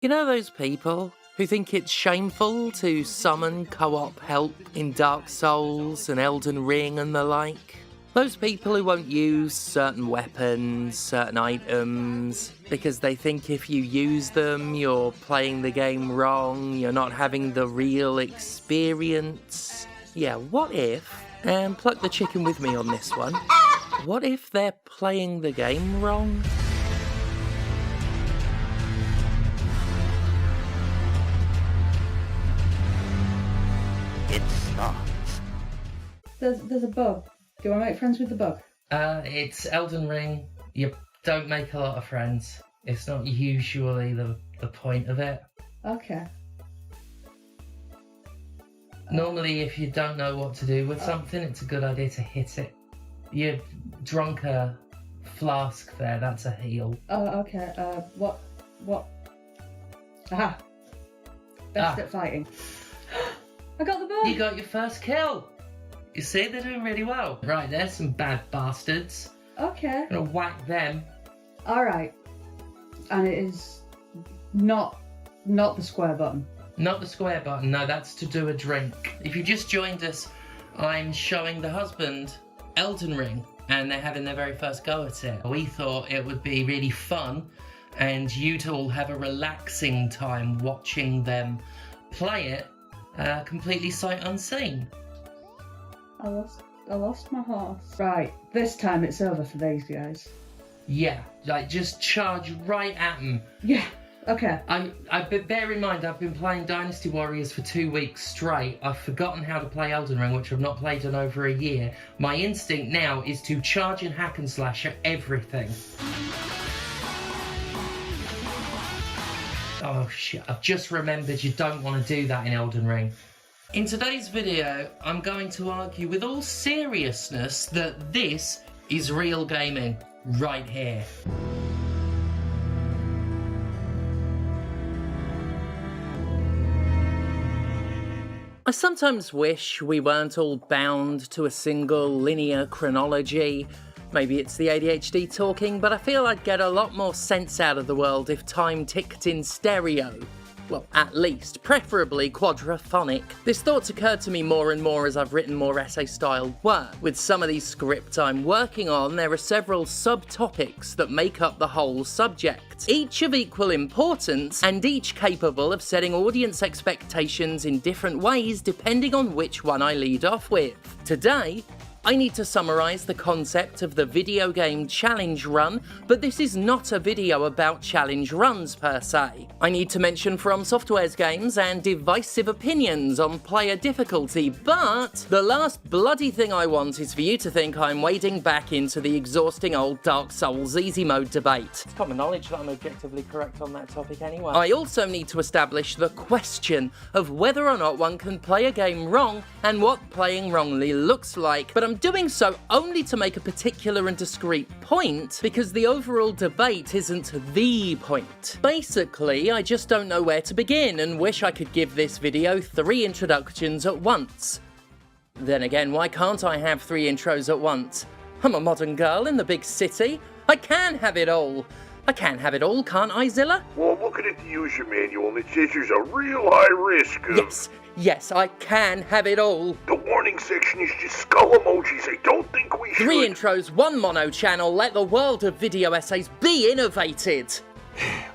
You know those people who think it's shameful to summon co-op help in Dark Souls and Elden Ring and the like? Those people who won't use certain weapons, certain items, because they think if you use them, you're playing the game wrong, you're not having the real experience. Yeah, what if, and pluck the chicken with me on this one, what if they're playing the game wrong? It starts. There's a bug. Do you want to make friends with the bug? It's Elden Ring. You don't make a lot of friends. It's not usually the point of it. Okay. Normally, if you don't know what to do with something, it's a good idea to hit it. You drunk a flask there, that's a heal. Oh, okay. What? Aha. Best at fighting. I got the bug! You got your first kill! You see, they're doing really well. Right, there's some bad bastards. Okay. I'm gonna whack them. Alright. And it is not the square button. Not the square button, no, that's to do a drink. If you just joined us, I'm showing the husband Elden Ring, and they're having their very first go at it. We thought it would be really fun, and you'd all have a relaxing time watching them play it, completely sight unseen. I lost my horse. Right, this time it's over for these guys. Yeah, like just charge right at them. Yeah, okay. Bear in mind, I've been playing Dynasty Warriors for 2 weeks straight. I've forgotten how to play Elden Ring, which I've not played in over a year. My instinct now is to charge and hack and slash at everything. Oh shit, I've just remembered you don't want to do that in Elden Ring. In today's video, I'm going to argue with all seriousness that this is real gaming, right here. I sometimes wish we weren't all bound to a single linear chronology. Maybe it's the ADHD talking, but I feel I'd get a lot more sense out of the world if time ticked in stereo. Well, at least, preferably quadraphonic. This thought's occurred to me more and more as I've written more essay-style work. With some of these scripts I'm working on, there are several subtopics that make up the whole subject, each of equal importance, and each capable of setting audience expectations in different ways depending on which one I lead off with. Today, I need to summarise the concept of the video game challenge run, but this is not a video about challenge runs per se. I need to mention From Software's games and divisive opinions on player difficulty, but the last bloody thing I want is for you to think I'm wading back into the exhausting old Dark Souls easy mode debate. It's common knowledge that I'm objectively correct on that topic anyway. I also need to establish the question of whether or not one can play a game wrong and what playing wrongly looks like, but I'm doing so only to make a particular and discrete point, because the overall debate isn't the point. Basically, I just don't know where to begin and wish I could give this video 3 introductions at once. Then again, why can't I have 3 intros at once? I'm a modern girl in the big city. I can have it all. I can have it all, can't I, Zilla? Well, I'm looking at the user manual and it says there's a real high risk of... Yes, I can have it all. The warning section is just skull emojis. I don't think we should... 3 intros, 1 mono channel. Let the world of video essays be innovated.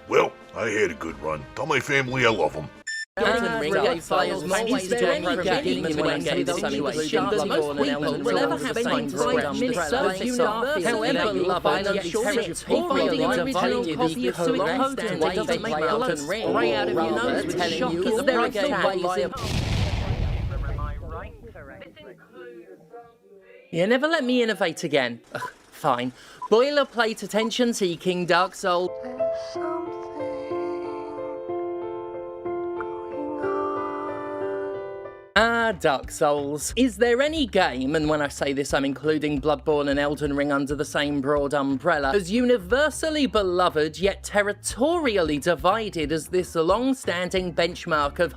Well, I had a good run. Tell my family I love them. Elden Ring game files always do any game in when games situation, but most people will never have spent 5 minutes searching for. However, beloved, yet short holding an original copy of correct and it doesn't make blood spray out of your nose with shock. Is there a way? You never let me innovate again. Ugh, fine. Boilerplate attention-seeking Dark Souls. Dark Souls. Is there any game, and when I say this I'm including Bloodborne and Elden Ring under the same broad umbrella, as universally beloved yet territorially divided as this long-standing benchmark of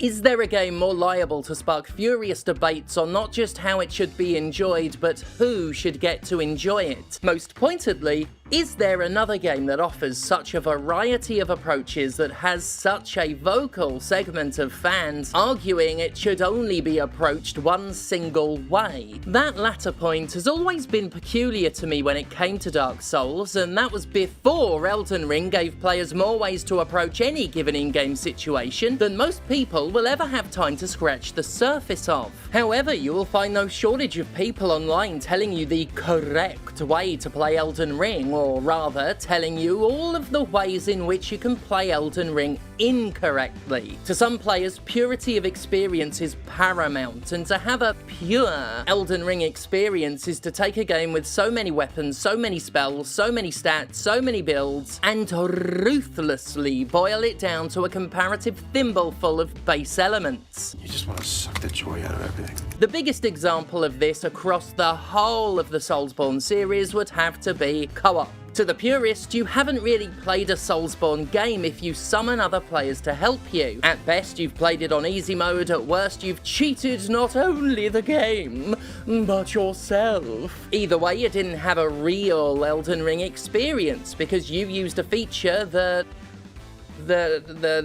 Is there a game more liable to spark furious debates on not just how it should be enjoyed, but who should get to enjoy it? Most pointedly, Is there another game that offers such a variety of approaches that has such a vocal segment of fans arguing it should only be approached one single way? That latter point has always been peculiar to me when it came to Dark Souls, and that was before Elden Ring gave players more ways to approach any given in-game situation than most people will ever have time to scratch the surface of. However, you will find no shortage of people online telling you the correct way to play Elden Ring, or rather, telling you all of the ways in which you can play Elden Ring incorrectly. To some players, purity of experience is paramount, and to have a pure Elden Ring experience is to take a game with so many weapons, so many spells, so many stats, so many builds, and ruthlessly boil it down to a comparative thimbleful of base elements. You just want to suck the joy out of everything. The biggest example of this across the whole of the Soulsborne series would have to be co-op. To the purist, you haven't really played a Soulsborne game if you summon other players to help you. At best, you've played it on easy mode, at worst, you've cheated not only the game, but yourself. Either way, you didn't have a real Elden Ring experience, because you used a feature that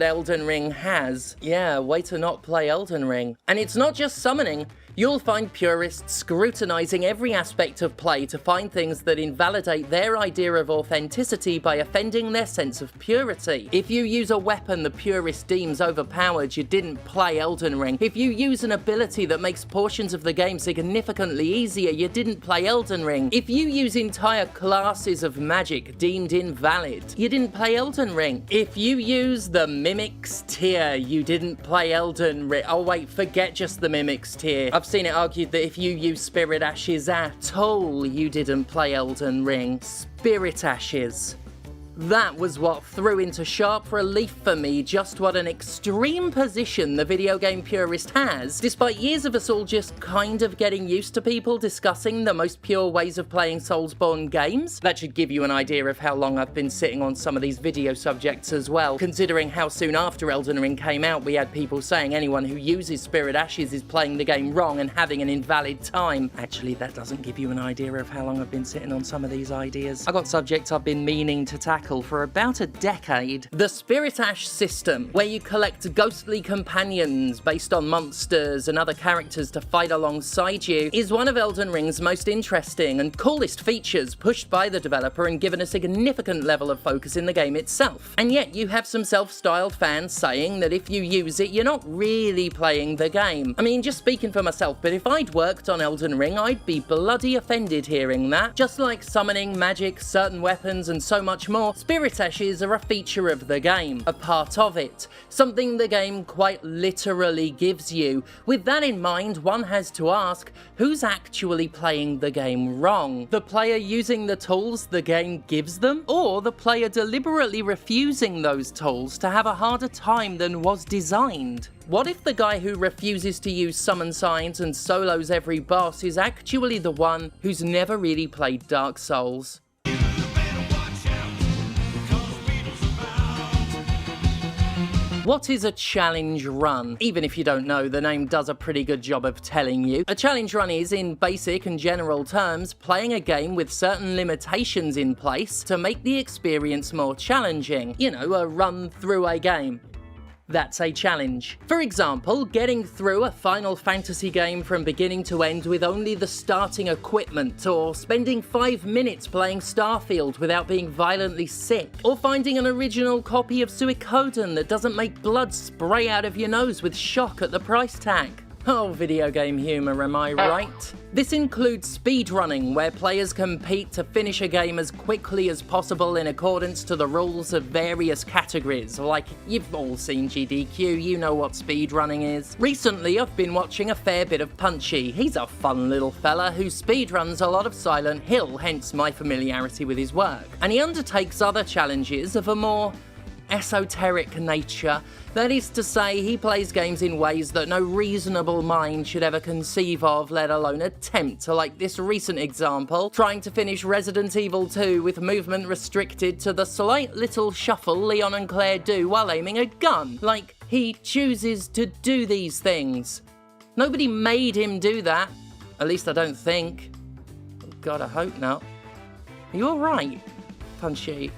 Elden Ring has. Yeah, way to not play Elden Ring. And it's not just summoning. You'll find purists scrutinizing every aspect of play to find things that invalidate their idea of authenticity by offending their sense of purity. If you use a weapon the purist deems overpowered, you didn't play Elden Ring. If you use an ability that makes portions of the game significantly easier, you didn't play Elden Ring. If you use entire classes of magic deemed invalid, you didn't play Elden Ring. If you use the Mimics tier, you didn't play Elden Ring. Oh wait, forget just the Mimics tier. I've seen it argued that if you use Spirit Ashes at all, you didn't play Elden Ring. Spirit Ashes. That was what threw into sharp relief for me just what an extreme position the video game purist has, despite years of us all just kind of getting used to people discussing the most pure ways of playing Soulsborne games. That should give you an idea of how long I've been sitting on some of these video subjects as well, considering how soon after Elden Ring came out we had people saying anyone who uses Spirit Ashes is playing the game wrong and having an invalid time. Actually, that doesn't give you an idea of how long I've been sitting on some of these ideas. I got subjects I've been meaning to tackle for about a decade. The Spirit Ash system, where you collect ghostly companions based on monsters and other characters to fight alongside you, is one of Elden Ring's most interesting and coolest features, pushed by the developer and given a significant level of focus in the game itself. And yet you have some self-styled fans saying that if you use it, you're not really playing the game. I mean, just speaking for myself, but if I'd worked on Elden Ring, I'd be bloody offended hearing that. Just like summoning, magic, certain weapons, and so much more, Spirit Ashes are a feature of the game, a part of it, something the game quite literally gives you. With that in mind, one has to ask, who's actually playing the game wrong? The player using the tools the game gives them, or the player deliberately refusing those tools to have a harder time than was designed? What if the guy who refuses to use summon signs and solos every boss is actually the one who's never really played Dark Souls? What is a challenge run? Even if you don't know, the name does a pretty good job of telling you. A challenge run is, in basic and general terms, playing a game with certain limitations in place to make the experience more challenging. You know, a run through a game. That's a challenge. For example, getting through a Final Fantasy game from beginning to end with only the starting equipment, or spending 5 minutes playing Starfield without being violently sick, or finding an original copy of Suikoden that doesn't make blood spray out of your nose with shock at the price tag. Oh, video game humour, am I right? This includes speedrunning, where players compete to finish a game as quickly as possible in accordance to the rules of various categories. Like, you've all seen GDQ, you know what speedrunning is. Recently, I've been watching a fair bit of Punchy. He's a fun little fella who speedruns a lot of Silent Hill, hence my familiarity with his work. And he undertakes other challenges of a more esoteric nature. That is to say, he plays games in ways that no reasonable mind should ever conceive of, let alone attempt, like this recent example, trying to finish Resident Evil 2 with movement restricted to the slight little shuffle Leon and Claire do while aiming a gun. Like, he chooses to do these things. Nobody made him do that. At least I don't think. God, I hope not. Are you alright? Punchy,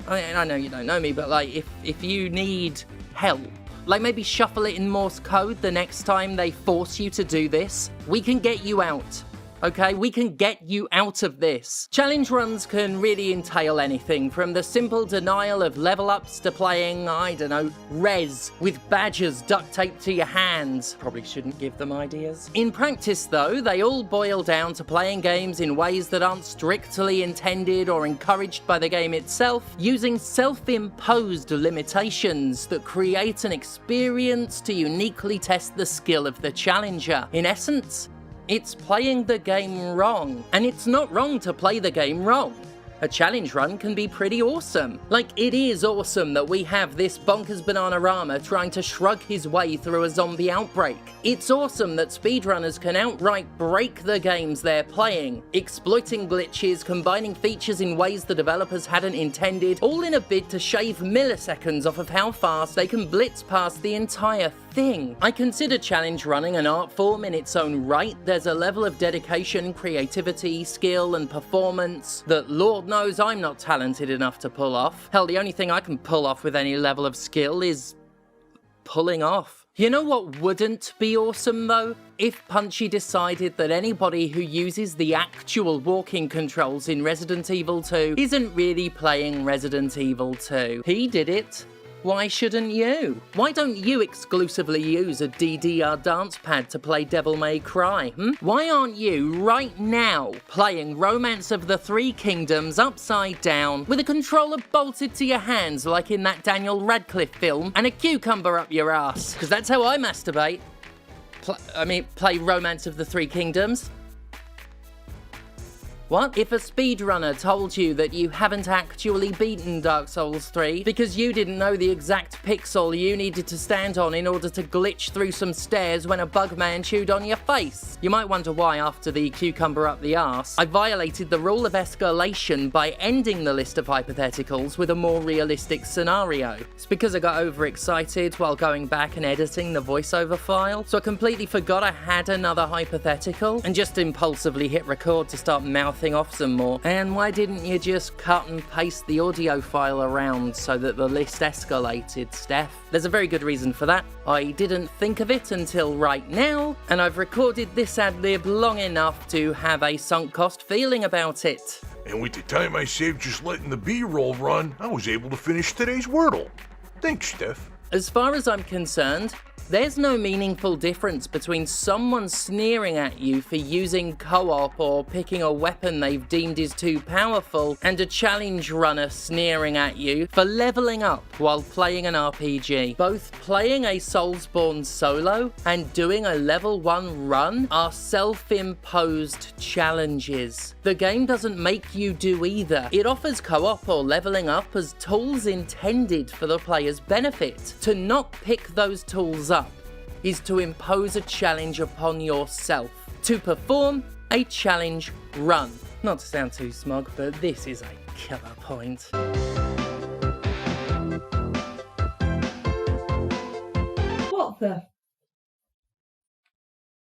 I know you don't know me, but like, if you need help, like maybe shuffle it in Morse code the next time they force you to do this, we can get you out. Okay, we can get you out of this. Challenge runs can really entail anything, from the simple denial of level ups to playing, I don't know, Res with badges duct taped to your hands. Probably shouldn't give them ideas. In practice though, they all boil down to playing games in ways that aren't strictly intended or encouraged by the game itself, using self-imposed limitations that create an experience to uniquely test the skill of the challenger. In essence, it's playing the game wrong. And it's not wrong to play the game wrong. A challenge run can be pretty awesome. Like, it is awesome that we have this bonkers Bananarama trying to shrug his way through a zombie outbreak. It's awesome that speedrunners can outright break the games they're playing, exploiting glitches, combining features in ways the developers hadn't intended, all in a bid to shave milliseconds off of how fast they can blitz past the entire thing. I consider challenge running an art form in its own right. There's a level of dedication, creativity, skill, and performance that Lord knows I'm not talented enough to pull off. Hell, the only thing I can pull off with any level of skill is pulling off. You know what wouldn't be awesome though? If Punchy decided that anybody who uses the actual walking controls in Resident Evil 2 isn't really playing Resident Evil 2. He did it. Why shouldn't you? Why don't you exclusively use a DDR dance pad to play Devil May Cry, Why aren't you, right now, playing Romance of the Three Kingdoms upside down, with a controller bolted to your hands like in that Daniel Radcliffe film, and a cucumber up your ass? Because that's how I masturbate. Play Romance of the Three Kingdoms. What? If a speedrunner told you that you haven't actually beaten Dark Souls 3 because you didn't know the exact pixel you needed to stand on in order to glitch through some stairs when a bug man chewed on your face, you might wonder why, after the cucumber up the arse, I violated the rule of escalation by ending the list of hypotheticals with a more realistic scenario. It's because I got overexcited while going back and editing the voiceover file, so I completely forgot I had another hypothetical and just impulsively hit record to start mouthing off some more. And why didn't you just cut and paste the audio file around so that the list escalated, Steph? There's a very good reason for that. I didn't think of it until right now, and I've recorded this ad-lib long enough to have a sunk cost feeling about it. And with the time I saved just letting the B-roll run, I was able to finish today's Wordle. Thanks, Steph. As far as I'm concerned, there's no meaningful difference between someone sneering at you for using co-op or picking a weapon they've deemed is too powerful, and a challenge runner sneering at you for leveling up while playing an RPG. Both playing a Soulsborne solo and doing a level 1 run are self-imposed challenges. The game doesn't make you do either. It offers co-op or leveling up as tools intended for the player's benefit. To not pick those tools up is to impose a challenge upon yourself, to perform a challenge run. Not to sound too smug, but this is a killer point. What the?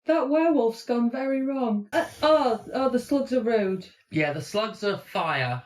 That werewolf's gone very wrong. The slugs are rude. Yeah, the slugs are fire.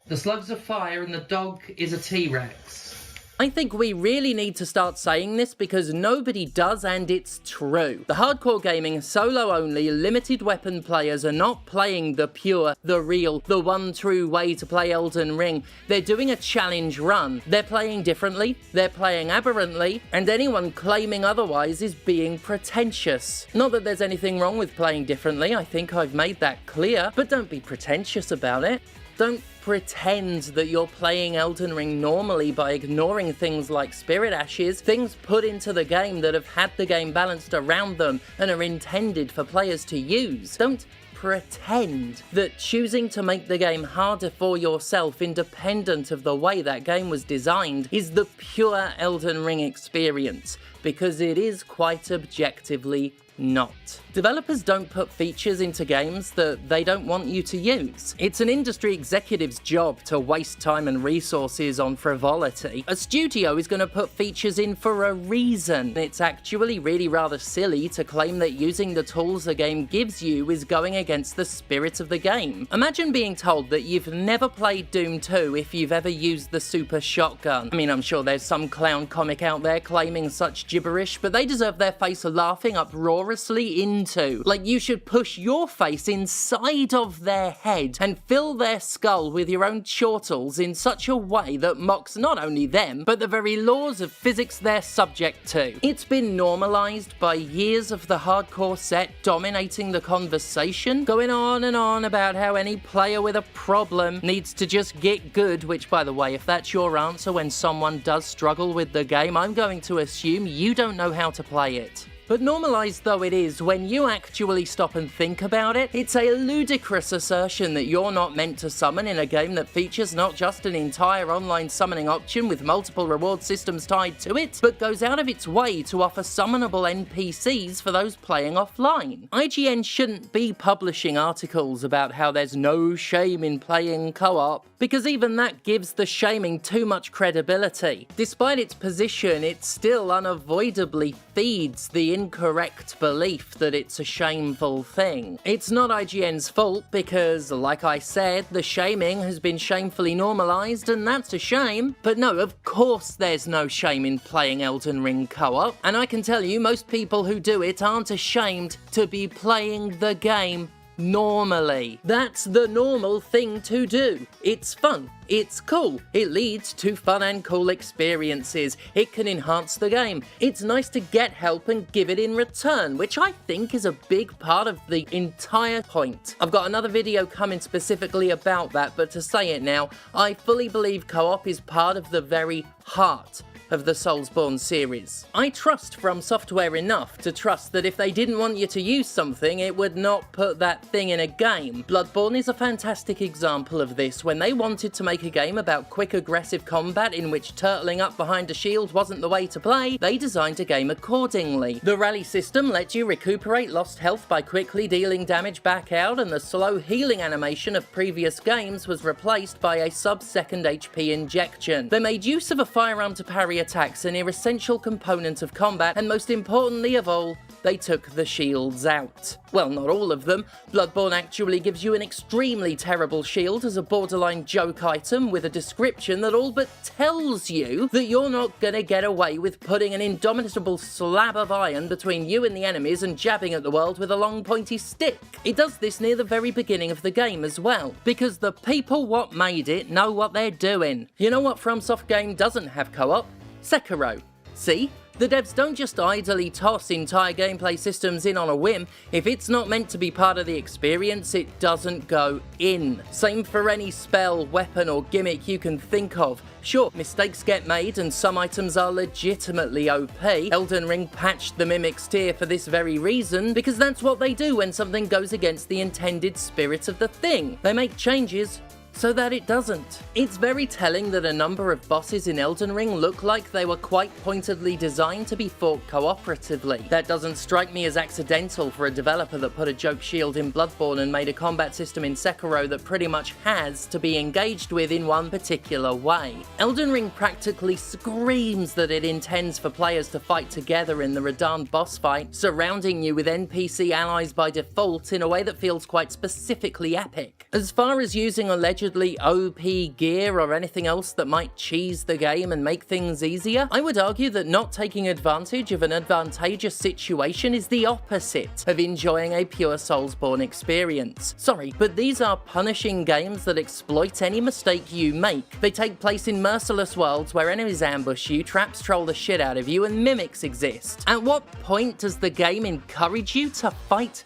The slugs are fire and the dog is a T-Rex. I think we really need to start saying this because nobody does, and it's true. The hardcore gaming, solo-only, limited weapon players are not playing the pure, the real, the one true way to play Elden Ring. They're doing a challenge run. They're playing differently, they're playing aberrantly, and anyone claiming otherwise is being pretentious. Not that there's anything wrong with playing differently, I think I've made that clear, but don't be pretentious about it. Don't pretend that you're playing Elden Ring normally by ignoring things like Spirit Ashes, things put into the game that have had the game balanced around them and are intended for players to use. Don't pretend that choosing to make the game harder for yourself, independent of the way that game was designed, is the pure Elden Ring experience. because it is quite objectively not. Developers don't put features into games that they don't want you to use. It's an industry executive's job to waste time and resources on frivolity. A studio is going to put features in for a reason. It's actually really rather silly to claim that using the tools a game gives you is going against the spirit of the game. Imagine being told that you've never played Doom 2 if you've ever used the super shotgun. I mean, I'm sure there's some clown comic out there claiming such gibberish, but they deserve their face laughing uproariously into. Like, you should push your face inside of their head and fill their skull with your own chortles in such a way that mocks not only them, but the very laws of physics they're subject to. It's been normalized by years of the hardcore set dominating the conversation, going on and on about how any player with a problem needs to just get good, which, by the way, if that's your answer when someone does struggle with the game, I'm going to assume you don't know how to play it. But normalised though it is, when you actually stop and think about it, it's a ludicrous assertion that you're not meant to summon in a game that features not just an entire online summoning option with multiple reward systems tied to it, but goes out of its way to offer summonable NPCs for those playing offline. IGN shouldn't be publishing articles about how there's no shame in playing co-op, because even that gives the shaming too much credibility. Despite its position, it still unavoidably feeds the incorrect belief that it's a shameful thing. It's not IGN's fault because, like I said, the shaming has been shamefully normalised, and that's a shame. But no, of course there's no shame in playing Elden Ring co-op, and I can tell you most people who do it aren't ashamed to be playing the game normally. That's the normal thing to do. It's fun. It's cool. It leads to fun and cool experiences. It can enhance the game. It's nice to get help and give it in return, which I think is a big part of the entire point. I've got another video coming specifically about that, but to say it now, I fully believe co-op is part of the very heart of the Soulsborne series. I trust From Software enough to trust that if they didn't want you to use something, it would not put that thing in a game. Bloodborne is a fantastic example of this. When they wanted to make a game about quick aggressive combat in which turtling up behind a shield wasn't the way to play, they designed a game accordingly. The rally system lets you recuperate lost health by quickly dealing damage back out, and the slow healing animation of previous games was replaced by a sub-second HP injection. They made use of a firearm to parry attacks, an essential component of combat, and most importantly of all, they took the shields out. Well, not all of them. Bloodborne actually gives you an extremely terrible shield as a borderline joke item with a description that all but tells you that you're not gonna get away with putting an indomitable slab of iron between you and the enemies and jabbing at the world with a long pointy stick. It does this near the very beginning of the game as well, because the people what made it know what they're doing. You know what FromSoft game doesn't have co-op? Sekiro. See? The devs don't just idly toss entire gameplay systems in on a whim. If it's not meant to be part of the experience, it doesn't go in. Same for any spell, weapon, or gimmick you can think of. Sure, mistakes get made and some items are legitimately OP. Elden Ring patched the Mimic's tier for this very reason, because that's what they do when something goes against the intended spirit of the thing. They make changes so that it doesn't. It's very telling that a number of bosses in Elden Ring look like they were quite pointedly designed to be fought cooperatively. That doesn't strike me as accidental for a developer that put a joke shield in Bloodborne and made a combat system in Sekiro that pretty much has to be engaged with in one particular way. Elden Ring practically screams that it intends for players to fight together in the Radahn boss fight, surrounding you with NPC allies by default in a way that feels quite specifically epic. As far as using allegedly OP gear or anything else that might cheese the game and make things easier, I would argue that not taking advantage of an advantageous situation is the opposite of enjoying a pure Soulsborne experience. Sorry, but these are punishing games that exploit any mistake you make. They take place in merciless worlds where enemies ambush you, traps troll the shit out of you, and mimics exist. At what point does the game encourage you to fight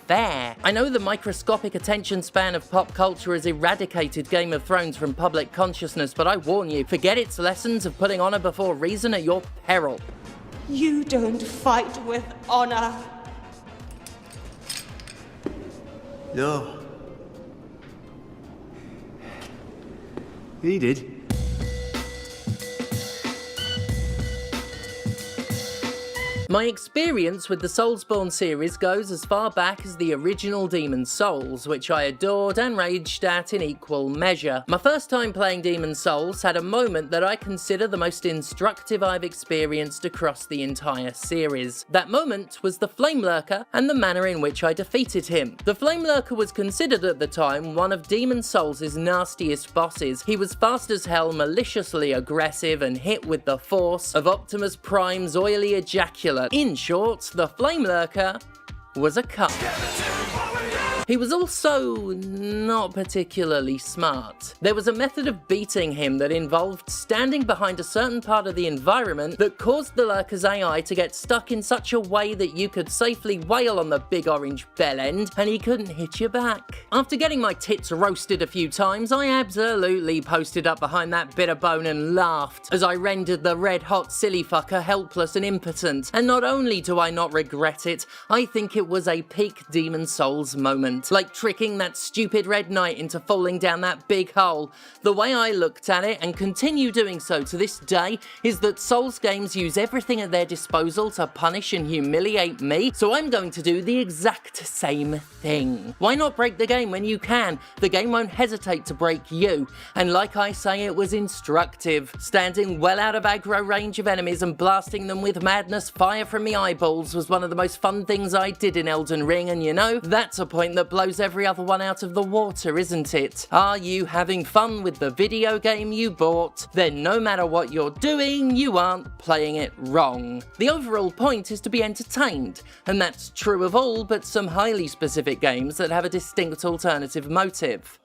fair? I know the microscopic attention span of pop culture has eradicated Game of Thrones from public consciousness, but I warn you, forget its lessons of putting honor before reason at your peril. You don't fight with honor. No. He did. My experience with the Soulsborne series goes as far back as the original Demon's Souls, which I adored and raged at in equal measure. My first time playing Demon's Souls had a moment that I consider the most instructive I've experienced across the entire series. That moment was the Flame Lurker and the manner in which I defeated him. The Flame Lurker was considered at the time one of Demon's Souls' nastiest bosses. He was fast as hell, maliciously aggressive, and hit with the force of Optimus Prime's oily ejaculate. In short, the Flame Lurker was a cunt. He was also not particularly smart. There was a method of beating him that involved standing behind a certain part of the environment that caused the Lurker's AI to get stuck in such a way that you could safely wail on the big orange bell end and he couldn't hit you back. After getting my tits roasted a few times, I absolutely posted up behind that bit of bone and laughed as I rendered the red hot silly fucker helpless and impotent. And not only do I not regret it, I think it was a peak Demon's Souls moment. Like tricking that stupid Red Knight into falling down that big hole. The way I looked at it, and continue doing so to this day, is that Souls games use everything at their disposal to punish and humiliate me, so I'm going to do the exact same thing. Why not break the game when you can? The game won't hesitate to break you, and like I say, it was instructive. Standing well out of aggro range of enemies and blasting them with madness fire from me eyeballs was one of the most fun things I did in Elden Ring, and you know, that's a point that blows every other one out of the water, isn't it? Are you having fun with the video game you bought? Then no matter what you're doing, you aren't playing it wrong. The overall point is to be entertained, and that's true of all but some highly specific games that have a distinct alternative motive.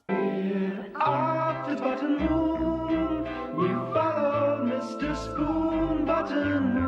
Off the button moon, we follow Mr. Spoon Button Moon.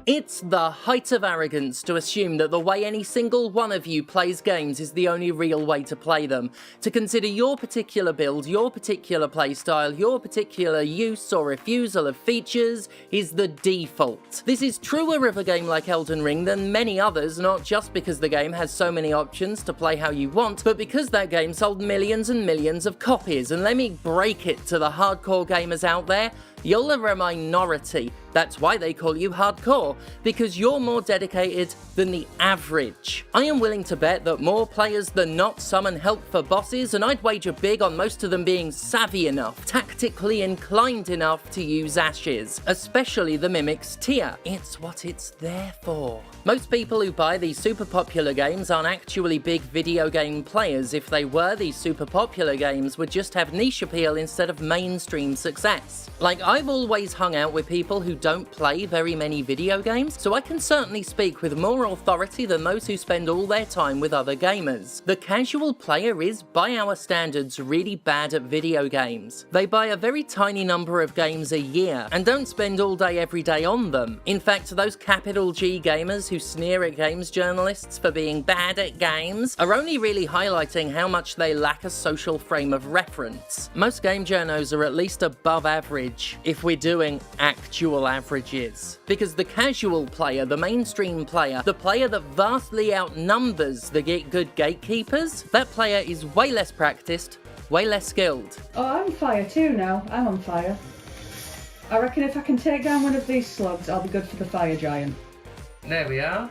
It's the height of arrogance to assume that the way any single one of you plays games is the only real way to play them. To consider your particular build, your particular playstyle, your particular use or refusal of features is the default. This is truer of a game like Elden Ring than many others, not just because the game has so many options to play how you want, but because that game sold millions and millions of copies. And let me break it to the hardcore gamers out there, you're a minority. That's why they call you hardcore, because you're more dedicated than the average. I am willing to bet that more players than not summon help for bosses, and I'd wager big on most of them being savvy enough, tactically inclined enough to use ashes, especially the Mimic's tier. It's what it's there for. Most people who buy these super popular games aren't actually big video game players. If they were, these super popular games would just have niche appeal instead of mainstream success. Like, I've always hung out with people who don't play very many video games, so I can certainly speak with more authority than those who spend all their time with other gamers. The casual player is, by our standards, really bad at video games. They buy a very tiny number of games a year, and don't spend all day every day on them. In fact, those capital G gamers who sneer at games journalists for being bad at games are only really highlighting how much they lack a social frame of reference. Most game journos are at least above average, if we're doing actual averages. Because the casual player, the mainstream player, the player that vastly outnumbers the good gatekeepers, that player is way less practiced, way less skilled. Oh, I'm on fire too now. I'm on fire. I reckon if I can take down one of these slugs, I'll be good for the fire giant. There we are.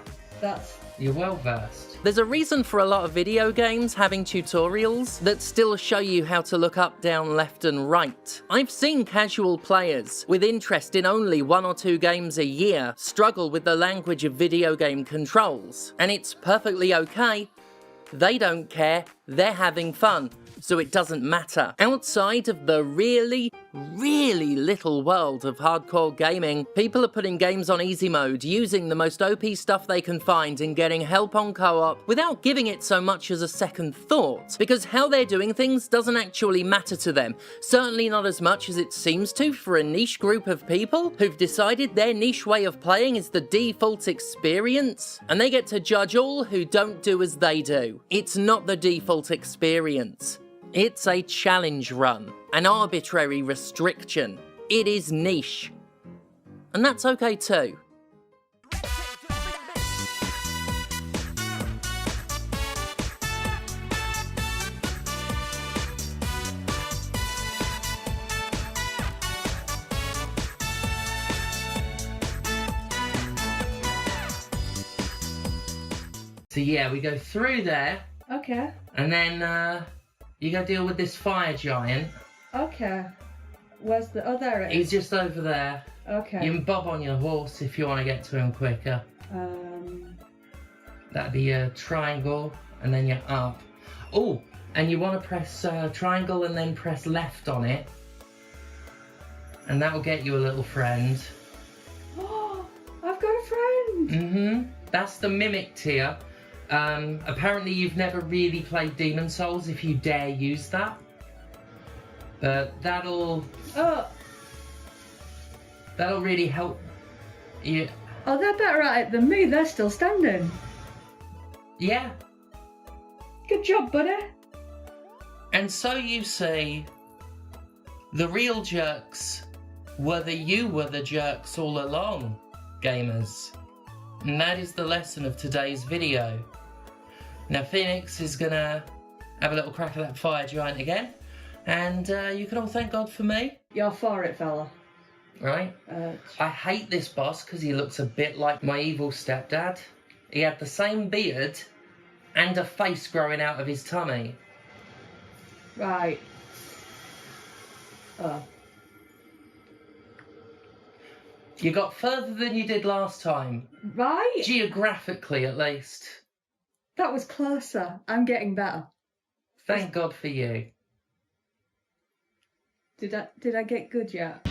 You're well versed. There's a reason for a lot of video games having tutorials that still show you how to look up, down, left and right. I've seen casual players with interest in only 1 or 2 games a year struggle with the language of video game controls. And it's perfectly okay. They don't care. They're having fun. So it doesn't matter. Outside of the really little world of hardcore gaming, people are putting games on easy mode, using the most OP stuff they can find and getting help on co-op without giving it so much as a second thought, because how they're doing things doesn't actually matter to them, certainly not as much as it seems to for a niche group of people who've decided their niche way of playing is the default experience, and they get to judge all who don't do as they do. It's not the default experience. It's a challenge run, an arbitrary restriction. It is niche. And that's okay too. So yeah, we go through there, Okay. and then you go deal with this fire giant. Okay. Where's the... Oh, there it is. He's just over there. Okay. You can bob on your horse if you want to get to him quicker. That'd be a triangle, and then you're up. Oh, and you want to press triangle and then press left on it. And that will get you a little friend. Oh, I've got a friend! Mm-hmm. That's the mimic tier. Apparently you've never really played Demon Souls if you dare use that. But that'll really help you. Oh, they're better at it than me. They're still standing. Yeah. Good job, buddy. And so you see, the real jerks were you were the jerks all along, gamers. And that is the lesson of today's video. Now Phoenix is gonna have a little crack at that fire giant again. And you can all thank God for me. You're for it, fella. Right? I hate this boss because he looks a bit like my evil stepdad. He had the same beard and a face growing out of his tummy. Right. Oh. You got further than you did last time. Right? Geographically, at least. That was closer. I'm getting better. Thank God for you. Did I get good yet?